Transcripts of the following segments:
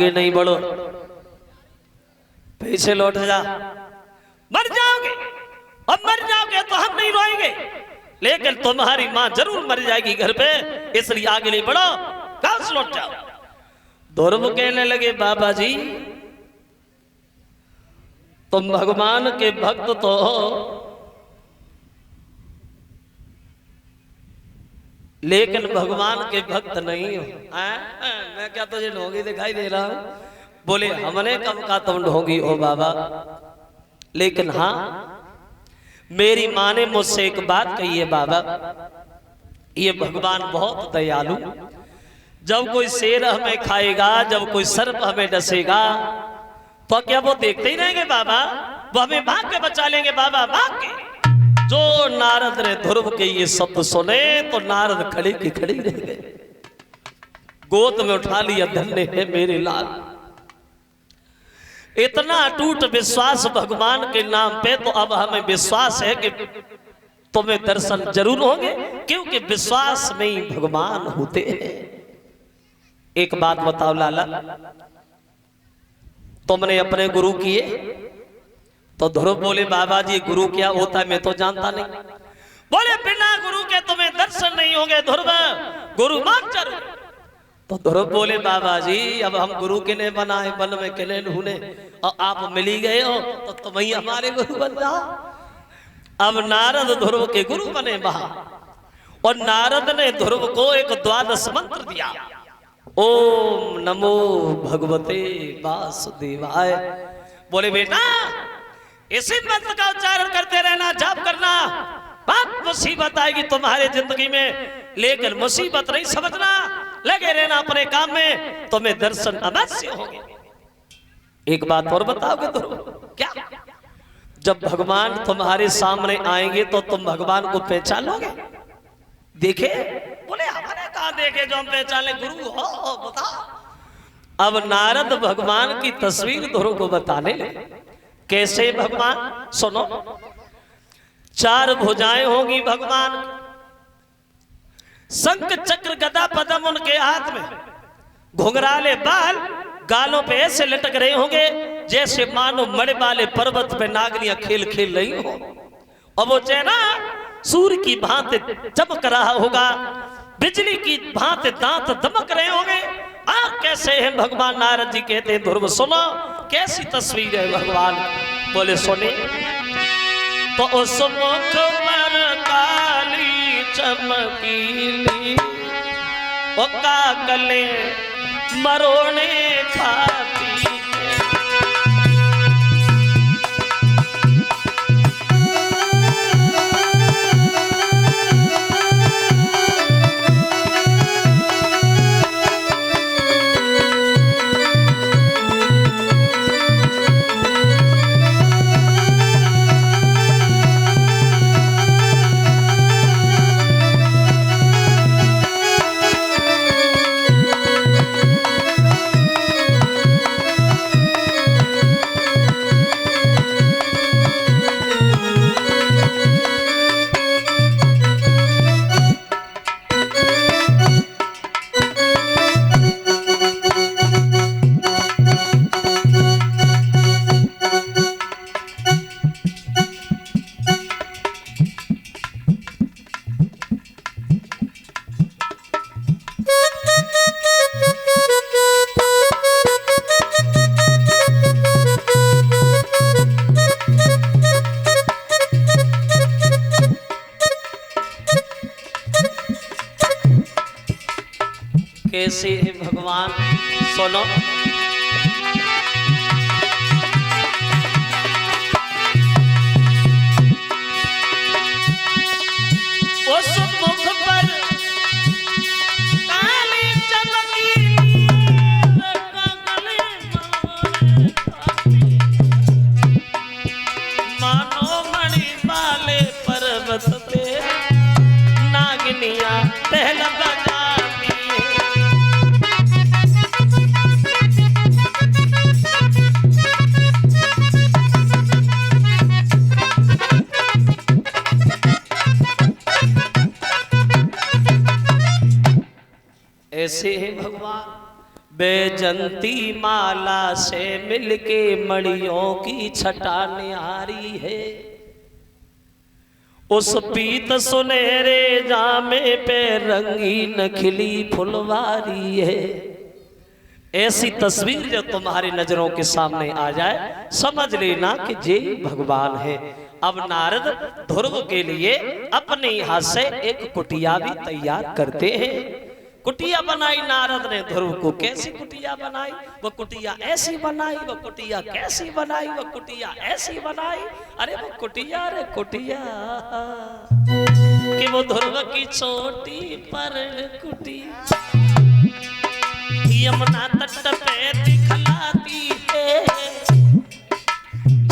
आगे नहीं बढ़ो, पीछे लौट जा। मर जाओगे और मर जाओगे तो हम नहीं रोएंगे, लेकिन तुम्हारी मां जरूर मर जाएगी घर पे, इसलिए आगे नहीं बढ़ो, कहां से लौट जाओ। ध्रुव कहने लगे बाबा जी तुम भगवान के भक्त तो हो, लेकिन भगवान के भक्त नहीं हो। मैं क्या तुझे ढोंगी दिखाई दे रहा हूं? बोले हमने कब का तुम ढोंगी हो बाबा, लेकिन हाँ मेरी माँ ने मुझसे एक बात कही है बाबा, ये भगवान बहुत दयालु, जब कोई शेर हमें खाएगा, जब कोई सर्प हमें डसेगा, तो क्या वो देखते ही रहेंगे बाबा? वो हमें भाग के बचा लेंगे बाबा, भाग के। जो नारद ने ध्रुव के ये शब्द सुने तो नारद खड़े की खड़ी रह गए, गोद में उठा लिया, धन्य है मेरे लाल। इतना अटूट विश्वास भगवान के नाम पे, तो अब हमें विश्वास है कि तुम्हें दर्शन जरूर होंगे, क्योंकि विश्वास में ही भगवान होते हैं। एक बात बताओ लाला, तुमने अपने गुरु किए? तो ध्रुव बोले बाबा जी गुरु क्या होता है मैं तो जानता नहीं। बोले बिना गुरु के तुम्हें दर्शन नहीं होंगे ध्रुव, गुरु मान जरूर। तो ध्रुव बोले बाबा जी अब हम गुरु किने बनाए, वन में किने ढूंढे, और आप मिल ही गए हो तो तुम ही हमारे गुरु बन जाओ। अब नारद ध्रुव के गुरु बने वहां, और नारद ने ध्रुव को एक द्वादश मंत्र दिया, ओम नमो भगवते वासुदेवाय। बोले बेटा इसी मंत्र का उच्चारण करते रहना, जाप करना, बहुत मुसीबत आएगी तुम्हारे जिंदगी में, लेकिन मुसीबत नहीं समझना, लगे रहना अपने काम में, तुम्हें दर्शन अवश्य होंगे। एक बात और बताओगे तो क्या? जब भगवान तुम्हारे सामने आएंगे तो तुम भगवान को पहचान लोगे? देखे? बोले हमारे कहां देखे जो हम पहचाने, गुरु हो बताओ। अब नारद भगवान की तस्वीर ध्रुव को बताने लगे, कैसे भगवान सुनो। चार भुजाएं होंगी भगवान, शंख चक्र गदा पद्म उनके हाथ में, घुंघराले बाल गालों पे ऐसे लटक रहे होंगे जैसे मानो मड़े वाले पर्वत पे नागनियां खेल खेल रही हो, और वो चेहरा सूर्य की भांति चमक रहा होगा, बिजली की भांति दांत दमक रहे होंगे। आप कैसे हैं भगवान? नारद जी कहते हैं ध्रुव सुनो कैसी तस्वीर है भगवान। बोले सुने तो उस मुख पर काली चमकीली, वो काकले मरोने खाती कैसे है भगवान सुनो। उस मुख पर काली चमकीली, मानो मणि वाले पर्वत पे नागिनियां पहला ऐसे है भगवान, बैजंती माला से मिलके मड़ियों की छटा निहारी है। उस पीत सुनहरे जामे पे रंगीन खिली फुलवारी है। ऐसी तस्वीर जब तुम्हारी नजरों के सामने आ जाए समझ लेना कि ये भगवान है। अब नारद ध्रुव के लिए अपने हाथ से एक कुटिया भी तैयार करते हैं। कुटिया बनाई नारद ने ध्रुव को। कैसी कुटिया बनाई? वो कुटिया ऐसी बनाई, वो कुटिया कैसी बनाई, वो कुटिया ऐसी बनाई। अरे वो कुटिया, अरे कुटिया कि वो ध्रुव की छोटी पर कुटिया यमुना तट पे दिखलाती है,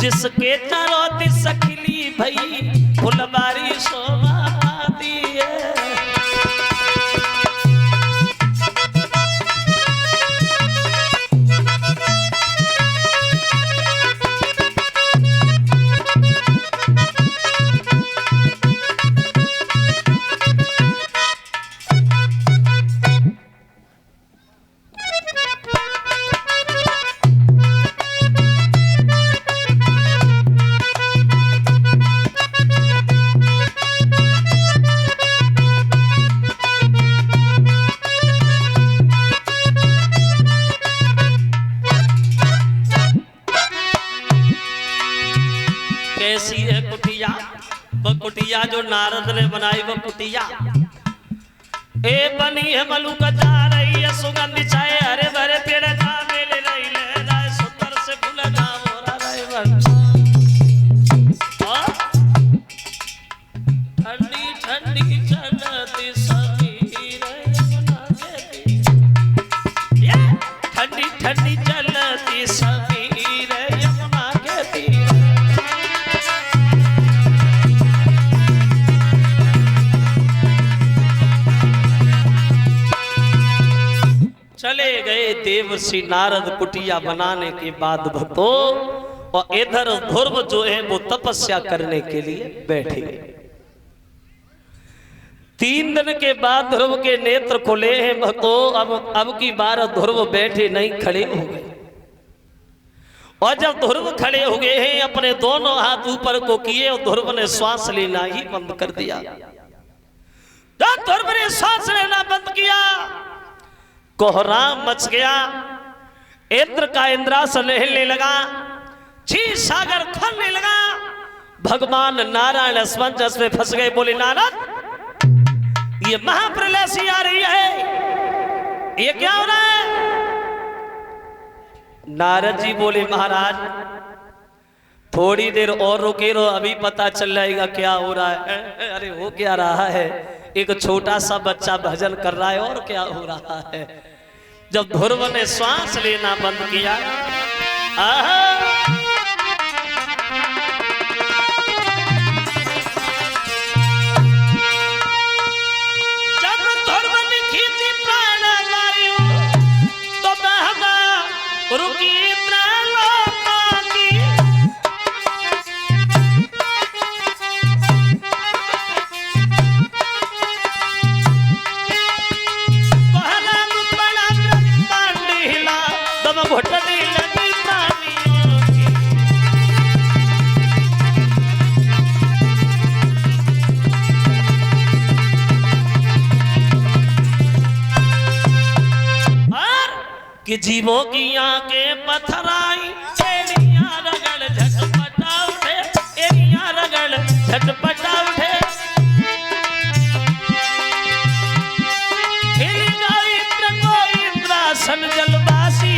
जिसके चारों दिस खिली भई फुलबारी शोभाती है। कैसी है कुटिया? वो कुटिया जो नारद ने बनाई वो कुटिया ए बनी है मलुक जा रही है सुगंध छाए हरे भरे पेड़ जा मेले रही ले राय सुंदर से फूल जा मोरा राय बन ठंडी ठंडी चलती समीर यमुना के ये ठंडी ठंडी चलती समीर यमुना के तीर। चले गए देवर्षि नारद कुटिया बनाने के बाद भक्तों, और इधर ध्रुव जो है वो तपस्या करने के लिए बैठे। 3 दिन के बाद ध्रुव के नेत्र खुले हैं भक्तों। अब की बार ध्रुव बैठे नहीं, खड़े हो गए। और जब ध्रुव खड़े हो गए हैं अपने दोनों हाथ ऊपर को किए और ध्रुव ने श्वास लेना ही बंद कर दिया। जब ध्रुव ने श्वास लेना बंद किया कोहराम मच गया। इंद्र का इंद्रासन हिलने लगा, क्षीर सागर खोलने लगा। भगवान नारायण असमंजस में फंस गए। बोले नारद ये महाप्रलय सी आ रही है, ये क्या हो रहा है? नारद जी बोले महाराज थोड़ी देर और रुके रहो, अभी पता चल जाएगा क्या हो रहा है। अरे हो क्या रहा है? एक छोटा सा बच्चा भजन कर रहा है, और क्या हो रहा है? जब ध्रुव ने श्वास लेना बंद किया, जब ध्रुव ने खींची प्राण वायु तो बहना रुकी त्रैलोक्यों की। घुटने लगी प्राणियों की। और कि जीवों की आंखें पथराई, एड़ियां रगड़ झटपटा उठे, एड़ियां रगड़ झटपटा उठे। हिल गई इंद्र को इंद्रासन जलवासी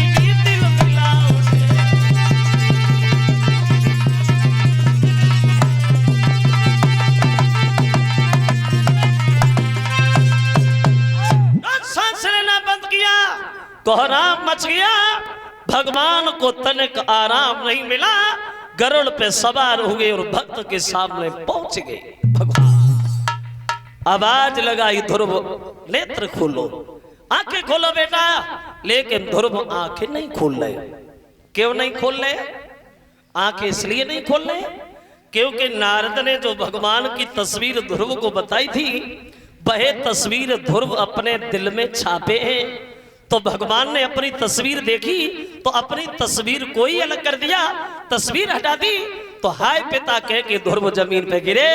कोहराम मच गया। भगवान को तनिक आराम नहीं मिला, गरुड़ पे सवार हो गए और भक्त के सामने पहुंच गए। भगवान आवाज लगाई ध्रुव नेत्र खोलो, आंखें खोलो बेटा। लेकिन ध्रुव आंखें नहीं खोल रहे। क्यों नहीं खोल रहे? आंखें इसलिए नहीं खोल रहे क्योंकि नारद ने जो भगवान की तस्वीर ध्रुव को बताई थी, वह तस्वीर ध्रुव अपने दिल में छापे हैं। तो भगवान ने अपनी तस्वीर देखी तो अपनी तस्वीर को ही अलग कर दिया, तस्वीर हटा दी। तो हाय पिता कह के ध्रुव जमीन पे गिरे,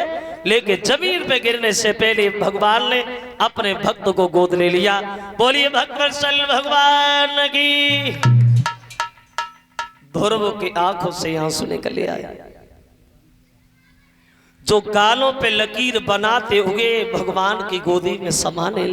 लेकिन जमीन पे गिरने से पहले भगवान ने अपने भक्त को गोद ले लिया। बोलिए भक्तवत्सल भगवान की। ध्रुव की आंखों से आंसू निकले आए। जो गालों पे लकीर बनाते हुए भगवान की गोदी में समाने